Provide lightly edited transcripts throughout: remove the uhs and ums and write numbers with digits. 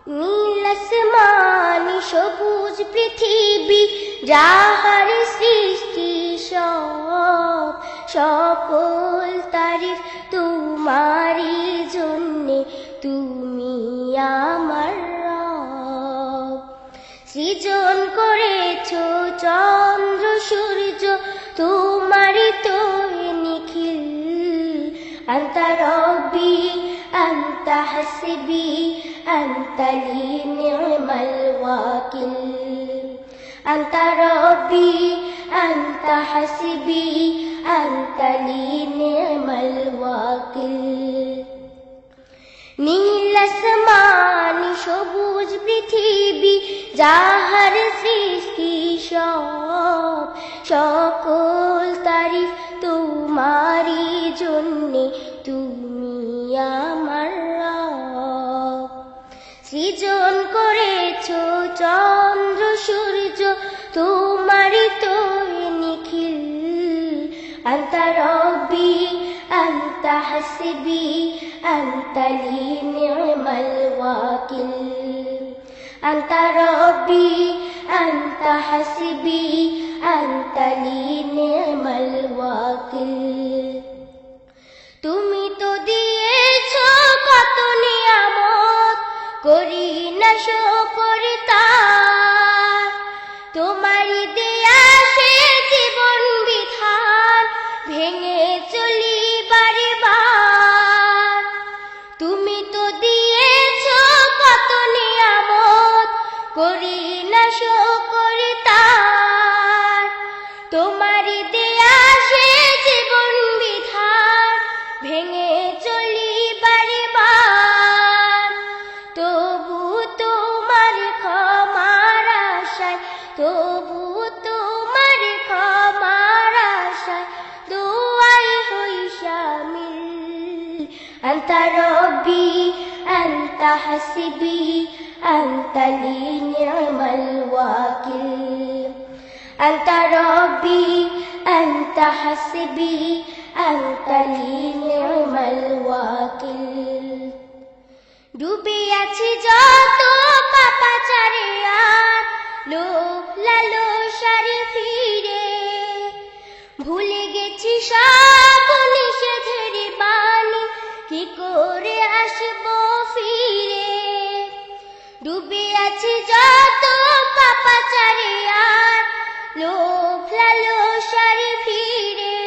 নীল আসমানি সবুজ পৃথিবী যাহার সৃষ্টি সব, সকল তারিফ তোমারই জন্যে, তুমি আমার রব। সৃজন করেছো চন্দ্র সূর্য, তোমারই তো নিখিল। আনতা রব্বি আনতা হাসবি আনতা লি নি'মাল ওয়াকিল। আনতা রব্বি আনতা হাসবি আনতা লি নি'মাল ওয়াকিল। নীল আসমানি সবুজ পৃথিবী যাহার সৃষ্টি সব, সকল তারিফ তোমারই জন্যে, তুমি আমার রব। সৃজন করেছো চন্দ্র সূর্য, তোমারই তো নিখিল। আনতা রব্বি আনতা হাসবি আনতা লি নি'মাল ওয়াকিল। আনতা রব্বি আনতা হাসবি আনতা লি নি'মাল ওয়াকিল। তুমি তো দিয়েছো কত নিয়ামত, করি না শুকর তার। তোমারই দেয়া সে জীবন বিধান, ভেঙে চলি বারে বার। তুমি তো দিয়েছো কত নিয়ামত, করি না শুকর তার। তোমারই দেয়া সে জীবন বিধান, ভেঙে চলি বারে বার। তবু তোমার ক্ষমার আশায়, তবু তোমার ক্ষমার আশায়, দোয়াই হই শামিল। আনতা রব্বি আনতা হাসবি আনতা লি নি'মাল ওয়াকিল। আনতা রব্বি আনতা হাসবি আনতা লি নি'মাল ওয়াকিল। ডুবে আছি যত পাপাচারে আর লোভ লালসারে ফিরে, ভুলে গেছি সব নিষেধের বাণী, কি করে আসবো ফিরে। ডুবে আছি যত পাপাচারে আর লোভ লালসারে ফিরে,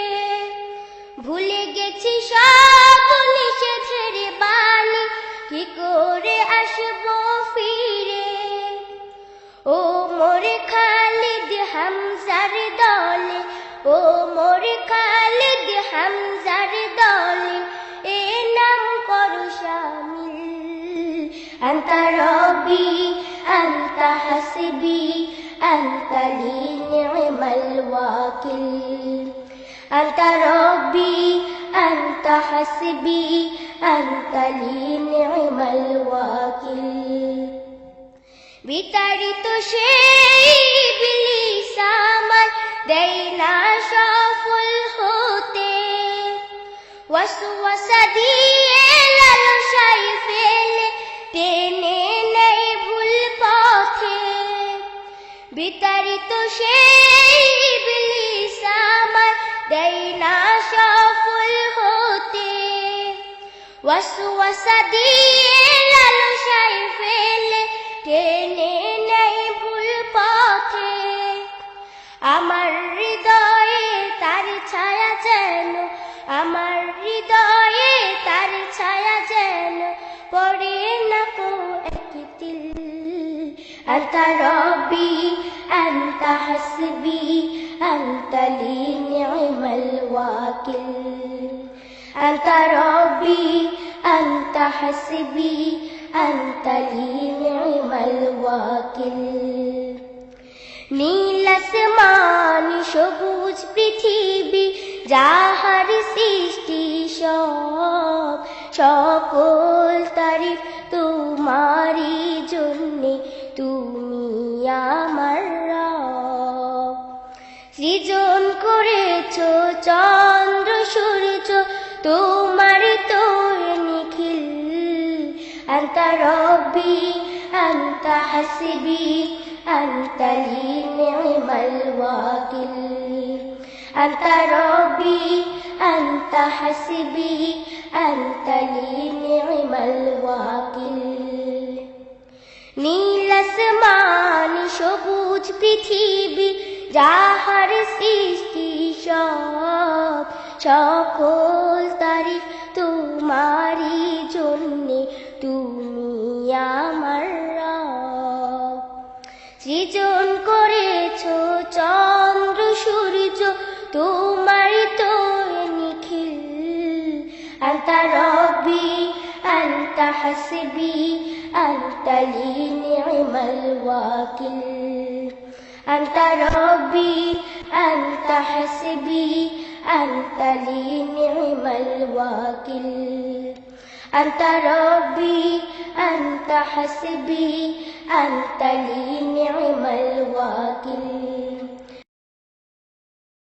ভুলে গেছি সব নিষেধের বাণী, কি করে আসবো ফিরে। ও মোর খালিদ হামজার দলে, ও মোর খালিদ হামজার দলে, এ নাম করো শামিল। আনতা রব্বি আনতা হাসবি আনতা লি নি'মাল ওয়াকিল। আনতা রব্বি আনতা হাসবি আনতা লি নি'মাল ওয়াকিল। বিতাড়িত সেই ইবলিস আমার দেয় না সফল হতে, ওয়াসওয়াসা দিয়ে লালসায় ফেলে টেনে নেয় ভুল পথে। বিতাড়িত সেই ইবলিস আমার দেয় না সফল হতে, ওয়াসওয়াসা দিয়ে লালসায় ফেলে টেনে নেয় ভুল পথে। আমার হৃদয়ে তার ছায়া যেন, আমার হৃদয়ে তার ছায়া যেন পড়ে না কো একতিল। আনতা রব্বি আনতা হাসবি আনতা লি নি'মাল ওয়াকিল। আনতা রব্বি আনতা হাসবি আনতা লি নি'মাল ওয়াকিল। নীল আসমানি সবুজ পৃথিবী যাহার সৃষ্টি সব, সকল তারিফ তোমারই জন্যে, তুমি আমার রব। সৃজন করেছো চন্দ্র সূর্য, তোমার তো নিখিল। আনতা রব্বি أنت حسبي أنت لي نعم الوكيل أنت ربي أنت حسبي أنت لي نعم الوكيل নীল আসমান সবুজ পৃথিবী যাহার সৃষ্টি সব সকল তারিফ তোমারই জন্যে তুমি আমার রব সৃজন করেছো চন্দ্র সূর্য তোমারই তো নিখিল আনতা রব্বি আনতা হাসবি أنت لي نعم الوكيل أنت ربي أنت حسبي أنت لي نعم الوكيل أنت ربي أنت حسبي أنت لي نعم